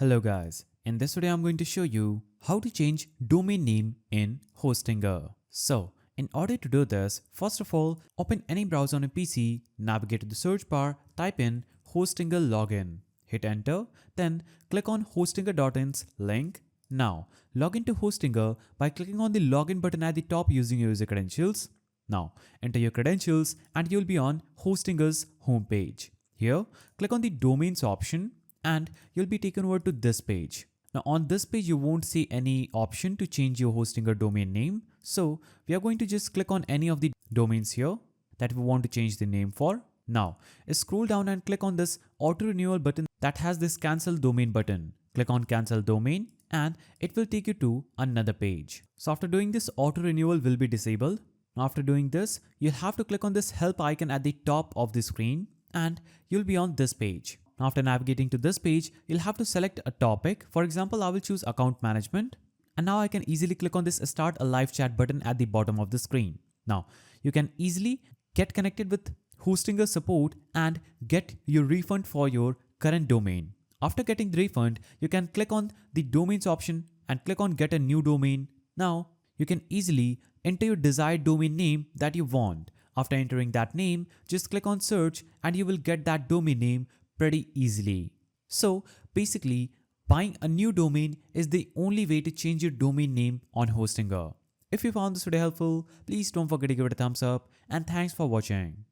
Hello guys, in this video I'm going to show you how to change domain name in Hostinger. So in order to do this, first of all, open any browser on a PC, navigate to the search bar, type in Hostinger login, hit enter, then click on hostinger.in's link. Now log into Hostinger by clicking on the login button at the top using your user credentials. Now enter your credentials and you'll be on Hostinger's homepage. Here, click on the domains option and you'll be taken over to this page. Now on this page you won't see any option to change your Hostinger domain name. So we are going to just click on any of the domains here that we want to change the name for. Now scroll down and click on this auto renewal button that has this cancel domain button. Click on cancel domain and it will take you to another page. So after doing this, auto renewal will be disabled. After doing this, you'll have to click on this help icon at the top of the screen and you'll be on this page. After navigating to this page, you'll have to select a topic. For example, I will choose account management. And now I can easily click on this start a live chat button at the bottom of the screen. Now, you can easily get connected with Hostinger support and get your refund for your current domain. After getting the refund, you can click on the domains option and click on get a new domain. Now, you can easily enter your desired domain name that you want. After entering that name, just click on search and you will get that domain name pretty easily. So basically, buying a new domain is the only way to change your domain name on Hostinger. If you found this video helpful, please don't forget to give it a thumbs up and thanks for watching.